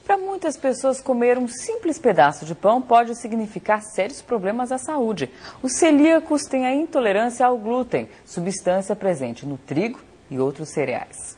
Para muitas pessoas, comer um simples pedaço de pão pode significar sérios problemas à saúde. Os celíacos têm a intolerância ao glúten, substância presente no trigo e outros cereais.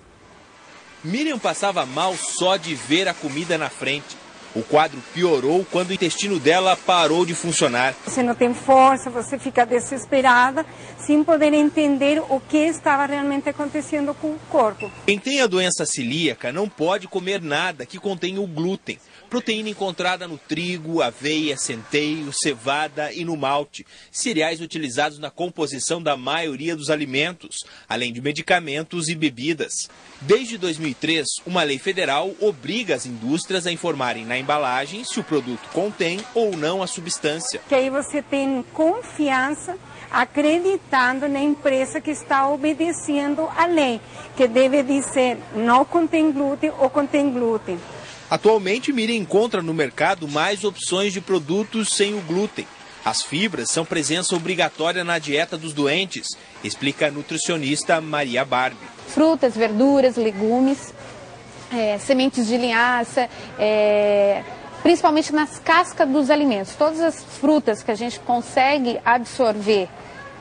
Miriam passava mal só de ver a comida na frente. O quadro piorou quando o intestino dela parou de funcionar. Você não tem força, você fica desesperada, sem poder entender o que estava realmente acontecendo com o corpo. Quem tem a doença celíaca não pode comer nada que contenha o glúten, proteína encontrada no trigo, aveia, centeio, cevada e no malte, cereais utilizados na composição da maioria dos alimentos, além de medicamentos e bebidas. Desde 2003, uma lei federal obriga as indústrias a informarem na embalagem se o produto contém ou não a substância. Que aí você tem confiança, acreditando na empresa que está obedecendo a lei, que deve dizer não contém glúten ou contém glúten. Atualmente, Miriam encontra no mercado mais opções de produtos sem o glúten. As fibras são presença obrigatória na dieta dos doentes, explica a nutricionista Maria Barbie. Frutas, verduras, legumes, sementes de linhaça, principalmente nas cascas dos alimentos. Todas as frutas que a gente consegue absorver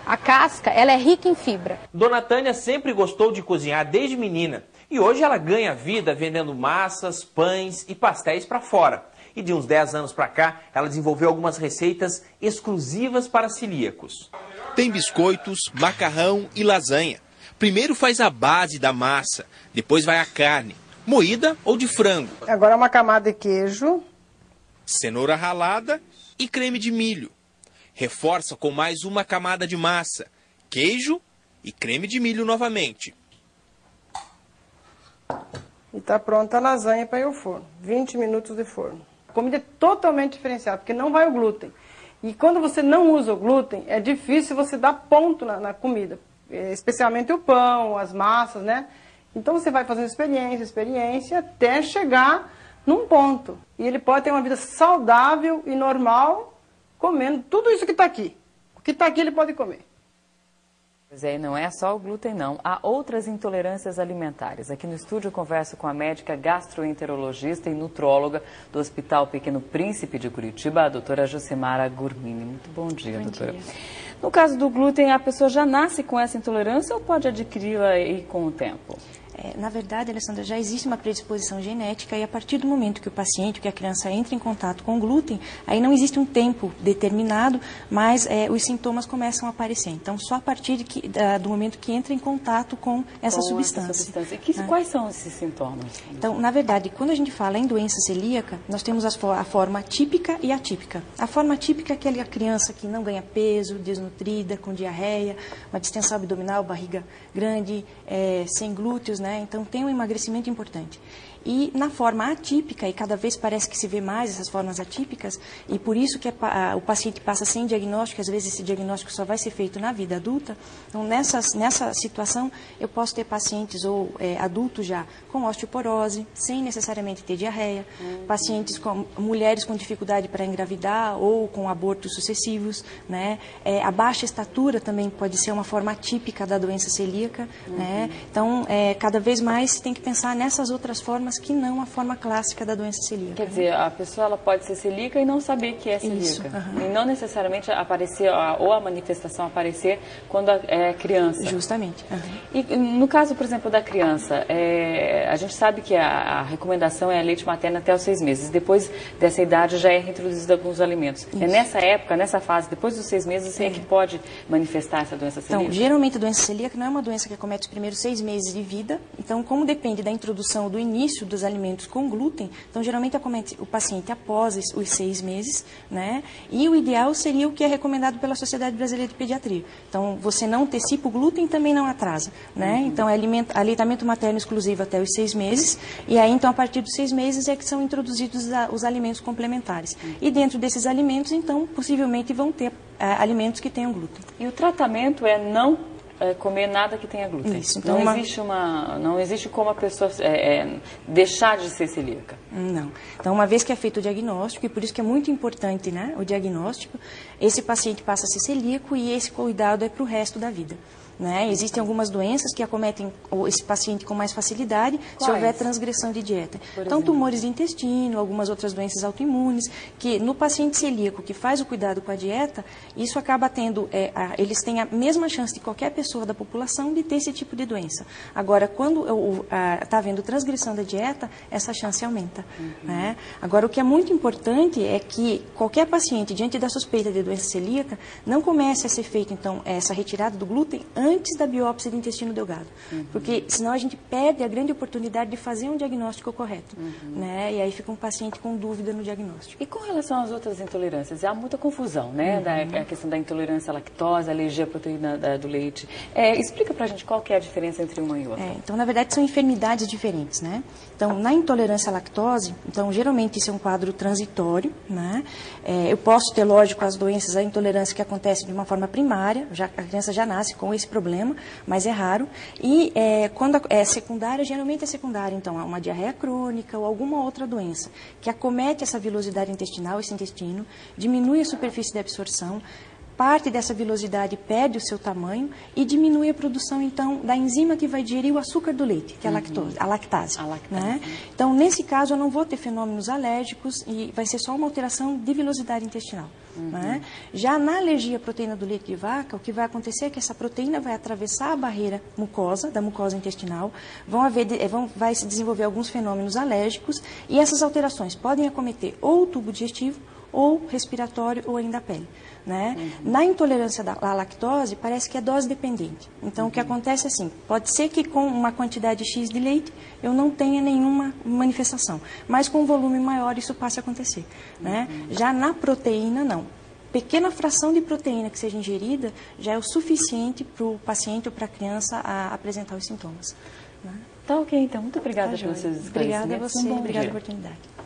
a casca, ela é rica em fibra. Dona Tânia sempre gostou de cozinhar desde menina. E hoje ela ganha vida vendendo massas, pães e pastéis para fora. E de uns 10 anos para cá, ela desenvolveu algumas receitas exclusivas para celíacos. Tem biscoitos, macarrão e lasanha. Primeiro faz a base da massa, depois vai a carne, moída ou de frango. Agora uma camada de queijo. Cenoura ralada e creme de milho. Reforça com mais uma camada de massa, queijo e creme de milho novamente. E está pronta a lasanha para ir ao forno. 20 minutos de forno. A comida é totalmente diferenciada, porque não vai o glúten. E quando você não usa o glúten, é difícil você dar ponto na comida. Especialmente o pão, as massas, né? Então você vai fazendo experiência, até chegar num ponto. E ele pode ter uma vida saudável e normal, comendo tudo isso que está aqui. O que está aqui ele pode comer. Pois é, e não é só o glúten não, há outras intolerâncias alimentares. Aqui no estúdio eu converso com a médica gastroenterologista e nutróloga do Hospital Pequeno Príncipe de Curitiba, a doutora Josemara Gurmini. Muito bom dia, doutora. No caso do glúten, a pessoa já nasce com essa intolerância ou pode adquiri-la aí com o tempo? Na verdade, Alessandra, já existe uma predisposição genética e a partir do momento que o paciente, que a criança entra em contato com o glúten, aí não existe um tempo determinado, mas os sintomas começam a aparecer. Então, só a partir do momento que entra em contato com essa substância. Quais são esses sintomas? Então, na verdade, quando a gente fala em doença celíaca, nós temos a forma típica e atípica. A forma típica é aquela criança que não ganha peso, desnutrida, com diarreia, uma distensão abdominal, barriga grande, sem glúteos, né? Então tem um emagrecimento importante. E na forma atípica, e cada vez parece que se vê mais essas formas atípicas, e por isso que o paciente passa sem diagnóstico, às vezes esse diagnóstico só vai ser feito na vida adulta. Então nessa situação eu posso ter pacientes ou adultos já com osteoporose, sem necessariamente ter diarreia, pacientes mulheres com dificuldade para engravidar ou com abortos sucessivos, né? A baixa estatura também pode ser uma forma atípica da doença celíaca, né? Então cada vez mais tem que pensar nessas outras formas que não a forma clássica da doença celíaca. Quer dizer, a pessoa ela pode ser celíaca e não saber que é celíaca. Isso, E não necessariamente aparecer, ou a manifestação aparecer quando é criança. Justamente. E no caso, por exemplo, da criança, a gente sabe que a recomendação é a leite materno até os 6 meses. Depois dessa idade já é reintroduzida alguns alimentos. Isso. É nessa época, nessa fase, depois dos 6 meses, é que pode manifestar essa doença celíaca? Então, geralmente a doença celíaca não é uma doença que acomete os primeiros 6 meses de vida. Então, como depende da introdução, do início dos alimentos com glúten, então geralmente acomete o paciente após os 6 meses, né? E o ideal seria o que é recomendado pela Sociedade Brasileira de Pediatria. Então, você não antecipa o glúten também não atrasa, né? Então, aleitamento materno exclusivo até os 6 meses, e aí, então, a partir dos 6 meses é que são introduzidos os alimentos complementares. E dentro desses alimentos, então, possivelmente vão ter alimentos que tenham glúten. E o tratamento é não comer nada que tenha glúten. Isso, então não existe como a pessoa deixar de ser celíaca. Não. Então, uma vez que é feito o diagnóstico, e por isso que é muito importante, né, o diagnóstico, esse paciente passa a ser celíaco e esse cuidado é para o resto da vida. né? Existem algumas doenças que acometem esse paciente com mais facilidade se houver transgressão de dieta. Então, tumores de intestino, algumas outras doenças autoimunes, que no paciente celíaco que faz o cuidado com a dieta, isso acaba tendo, eles têm a mesma chance de qualquer pessoa da população de ter esse tipo de doença. Agora, quando está havendo transgressão da dieta, essa chance aumenta. Né? Agora, o que é muito importante é que qualquer paciente, diante da suspeita de doença celíaca, não comece a ser feita, então, essa retirada do glúten antes da biópsia de intestino delgado. Porque senão a gente perde a grande oportunidade de fazer um diagnóstico correto. Né? E aí fica um paciente com dúvida no diagnóstico. E com relação às outras intolerâncias, há muita confusão, né? A questão da intolerância à lactose, alergia à proteína do leite. Explica pra gente qual que é a diferença entre uma e outra. Então, na verdade, são enfermidades diferentes, né? Então, na intolerância à lactose, então, geralmente isso é um quadro transitório, né? Eu posso ter, lógico, as doenças, a intolerância que acontece de uma forma primária, a criança já nasce com esse problema, mas é raro. E quando é secundária, geralmente é secundária, então, é uma diarreia crônica ou alguma outra doença que acomete essa vilosidade intestinal, esse intestino, diminui a superfície de absorção, parte dessa vilosidade perde o seu tamanho e diminui a produção, então, da enzima que vai digerir o açúcar do leite, que é a lactase. Né? Então, nesse caso, eu não vou ter fenômenos alérgicos e vai ser só uma alteração de vilosidade intestinal. Né? Já na alergia à proteína do leite de vaca, o que vai acontecer é que essa proteína vai atravessar a barreira mucosa, da mucosa intestinal, vai se desenvolver alguns fenômenos alérgicos e essas alterações podem acometer ou o tubo digestivo, ou respiratório, ou ainda a pele. Né? Na intolerância à lactose, parece que é dose dependente. Então, o que acontece é assim, pode ser que com uma quantidade X de leite eu não tenha nenhuma manifestação, mas com um volume maior isso passe a acontecer. Né? Já na proteína, não. Pequena fração de proteína que seja ingerida já é o suficiente para o paciente ou para a criança a apresentar os sintomas. Né? Tá ok, então. Muito obrigada pelos seus esclarecimentos. Obrigada a você, obrigada pela oportunidade.